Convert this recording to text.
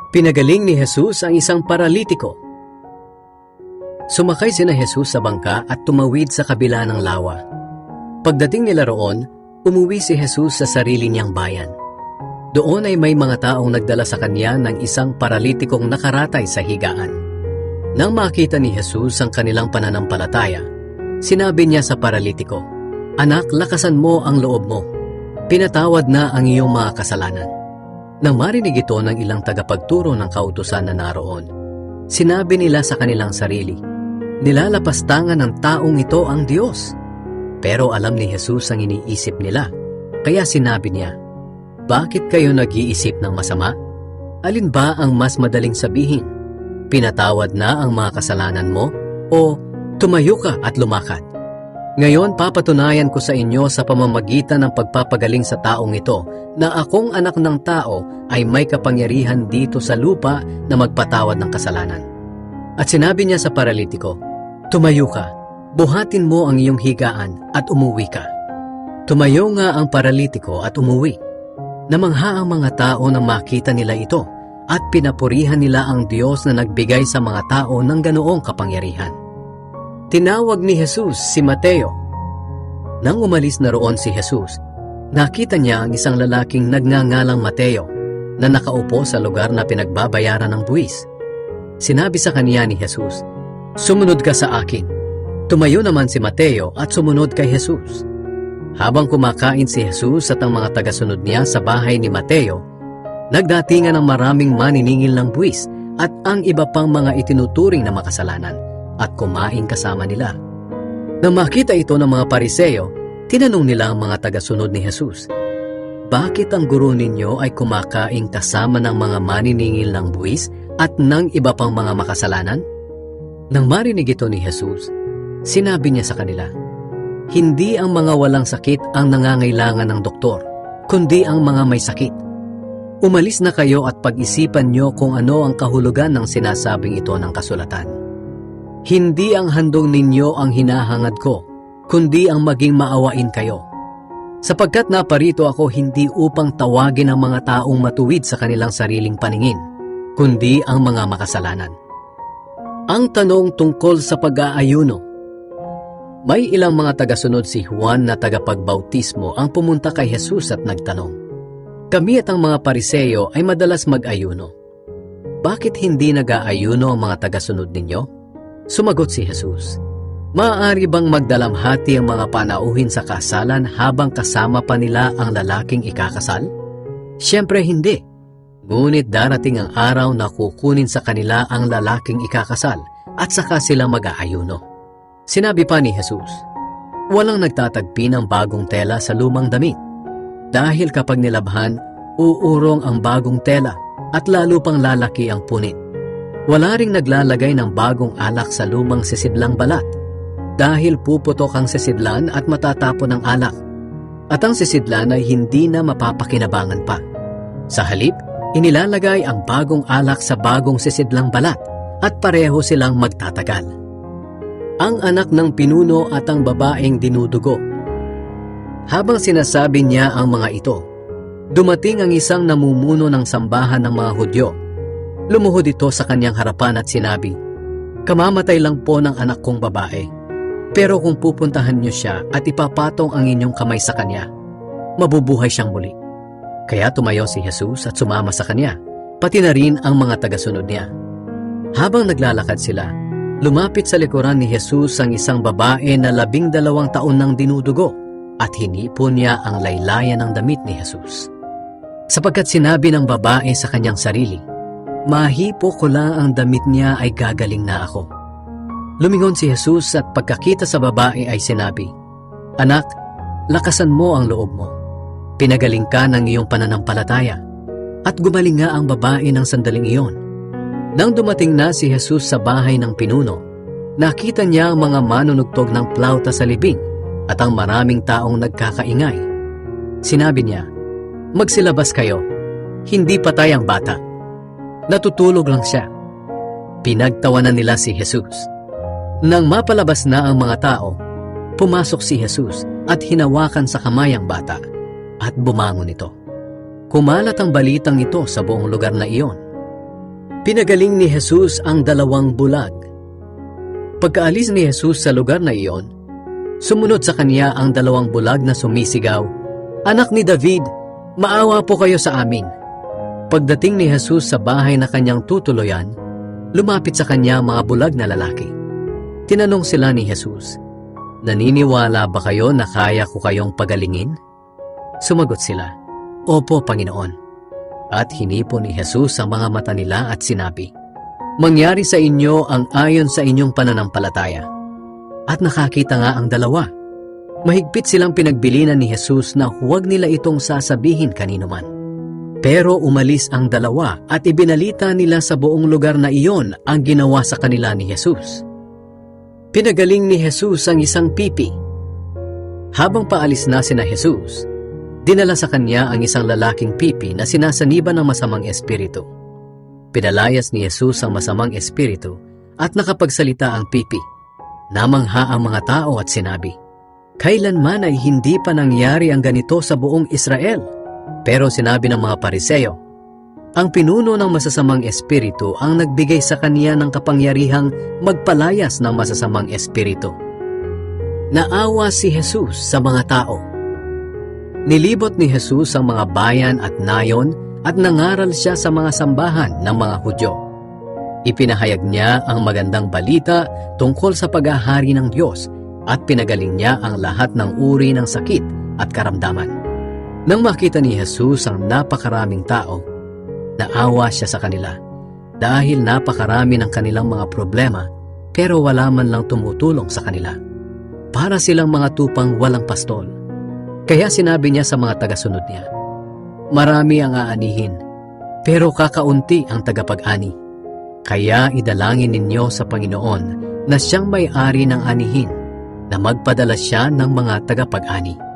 Pinagaling ni Jesus ang isang paralitiko. Sumakay sina Jesus sa bangka at tumawid sa kabila ng lawa. Pagdating nila roon, umuwi si Jesus sa sarili niyang bayan. Doon ay may mga taong nagdala sa kanya ng isang paralitikong nakaratay sa higaan. Nang makita ni Jesus ang kanilang pananampalataya, sinabi niya sa paralitiko, "Anak, lakasan mo ang loob mo. Pinatawad na ang iyong mga kasalanan." Nang marinig ito ng ilang tagapagturo ng kautusan na naroon, sinabi nila sa kanilang sarili, "Nilalapastangan ng taong ito ang Diyos." Pero alam ni Jesus ang iniisip nila, kaya sinabi niya, "Bakit kayo nag-iisip ng masama? Alin ba ang mas madaling sabihin? Pinatawad na ang mga kasalanan mo o tumayo ka at lumakad? Ngayon papatunayan ko sa inyo sa pamamagitan ng pagpapagaling sa taong ito na akong anak ng tao ay may kapangyarihan dito sa lupa na magpatawad ng kasalanan." At sinabi niya sa paralitiko, "Tumayo ka, buhatin mo ang iyong higaan at umuwi ka." Tumayo nga ang paralitiko at umuwi. Namangha ang mga tao nang makita nila ito at pinapurihan nila ang Diyos na nagbigay sa mga tao ng ganoong kapangyarihan. Tinawag ni Jesus si Mateo. Nang umalis na roon si Jesus, nakita niya ang isang lalaking nagngangalang Mateo na nakaupo sa lugar na pinagbabayaran ng buwis. Sinabi sa kaniya ni Jesus, "Sumunod ka sa akin." Tumayo naman si Mateo at sumunod kay Jesus. Habang kumakain si Jesus at ang mga tagasunod niya sa bahay ni Mateo, nagdatingan ng maraming maniningil ng buwis at ang iba pang mga itinuturing na makasalanan at kumain kasama nila. Nang makita ito ng mga Pariseo, tinanong nila ang mga tagasunod ni Jesus, "Bakit ang guro ninyo ay kumakain kasama ng mga maniningil ng buwis at ng iba pang mga makasalanan?" Nang marinig ito ni Jesus, sinabi niya sa kanila, "Hindi ang mga walang sakit ang nangangailangan ng doktor, kundi ang mga may sakit. Umalis na kayo at pag-isipan niyo kung ano ang kahulugan ng sinasabing ito ng kasulatan. Hindi ang handog ninyo ang hinahangad ko, kundi ang maging maawain kayo. Sapagkat naparito ako hindi upang tawagin ang mga taong matuwid sa kanilang sariling paningin, kundi ang mga makasalanan." Ang tanong tungkol sa pag-aayuno. May ilang mga tagasunod si Juan na tagapagbautismo ang pumunta kay Jesus at nagtanong, "Kami at ang mga Pariseo ay madalas mag-ayuno. Bakit hindi nag-aayuno ang mga tagasunod ninyo?" Sumagot si Jesus, "Maaari bang magdalamhati ang mga panauhin sa kasalan habang kasama pa nila ang lalaking ikakasal? Siyempre hindi. Ngunit darating ang araw na kukunin sa kanila ang lalaking ikakasal at saka sila mag-aayuno." Sinabi pa ni Jesus, "Walang nagtatagpi ng bagong tela sa lumang damit. Dahil kapag nilabhan, uurong ang bagong tela at lalo pang lalaki ang punit. Wala ring naglalagay ng bagong alak sa lumang sisidlang balat, dahil puputok ang sisidlan at matatapon ang alak, at ang sisidlan ay hindi na mapapakinabangan pa. Sa halip, inilalagay ang bagong alak sa bagong sisidlang balat, at pareho silang magtatagal. Ang anak ng pinuno at ang babaeng dinudugo." Habang sinasabi niya ang mga ito, dumating ang isang namumuno ng sambahan ng mga Hudyo. Lumuhod ito sa kanyang harapan at sinabi, "Kamamatay lang po ng anak kong babae. Pero kung pupuntahan niyo siya at ipapatong ang inyong kamay sa kanya, mabubuhay siyang muli." Kaya tumayo si Jesus at sumama sa kanya, pati na rin ang mga tagasunod niya. Habang naglalakad sila, lumapit sa likuran ni Jesus ang isang babae na 12 taon nang dinudugo at hinipon niya ang laylayan ng damit ni Jesus. Sapagkat sinabi ng babae sa kanyang sarili, "Mahipo ko lang ang damit niya ay gagaling na ako." Lumingon si Jesus at pagkakita sa babae ay sinabi, "Anak, lakasan mo ang loob mo. Pinagaling ka ng iyong pananampalataya." At gumaling nga ang babae ng sandaling iyon. Nang dumating na si Jesus sa bahay ng pinuno, nakita niya ang mga manunugtog ng plauta sa libing at ang maraming taong nagkakaingay. Sinabi niya, "Magsilabas kayo, hindi patay ang bata. Natutulog lang siya." Pinagtawanan nila si Jesus. Nang mapalabas na ang mga tao, pumasok si Jesus at hinawakan sa kamay ang bata at bumangon ito. Kumalat ang balitang ito sa buong lugar na iyon. Pinagaling ni Jesus ang 2 bulag. Pagkaalis ni Jesus sa lugar na iyon, sumunod sa kanya ang 2 bulag na sumisigaw, "Anak ni David, maawa po kayo sa amin." Pagdating ni Jesus sa bahay na kanyang tutuluyan, lumapit sa kanya mga bulag na lalaki. Tinanong sila ni Jesus, "Naniniwala ba kayo na kaya ko kayong pagalingin?" Sumagot sila, "Opo, Panginoon." At hinipo ni Jesus ang mga mata nila at sinabi, "Mangyari sa inyo ang ayon sa inyong pananampalataya." At nakakita nga ang 2. Mahigpit silang pinagbilinan ni Jesus na huwag nila itong sasabihin kanino man. Pero umalis ang 2 at ibinalita nila sa buong lugar na iyon ang ginawa sa kanila ni Jesus. Pinagaling ni Jesus ang isang pipi. Habang paalis na sina Jesus, dinala sa kanya ang isang lalaking pipi na sinasaniban ng masamang espiritu. Pinalayas ni Jesus ang masamang espiritu at nakapagsalita ang pipi. Namangha ang mga tao at sinabi, "Kailanman ay hindi pa nangyari ang ganito sa buong Israel." Pero sinabi ng mga Pariseo, ang pinuno ng masasamang espiritu ang nagbigay sa kanya ng kapangyarihang magpalayas ng masasamang espiritu. Naawa si Jesus sa mga tao. Nilibot ni Jesus ang mga bayan at nayon at nangaral siya sa mga sambahan ng mga Hudyo. Ipinahayag niya ang magandang balita tungkol sa paghahari ng Diyos at pinagaling niya ang lahat ng uri ng sakit at karamdaman. Nang makita ni Jesus ang napakaraming tao, naawa siya sa kanila dahil napakarami ng kanilang mga problema pero wala man lang tumutulong sa kanila. Para silang mga tupang walang pastol. Kaya sinabi niya sa mga tagasunod niya, "Marami ang aanihin, pero kakaunti ang tagapag-ani. Kaya idalangin ninyo sa Panginoon na siyang may-ari ng anihin na magpadala siya ng mga tagapag-ani."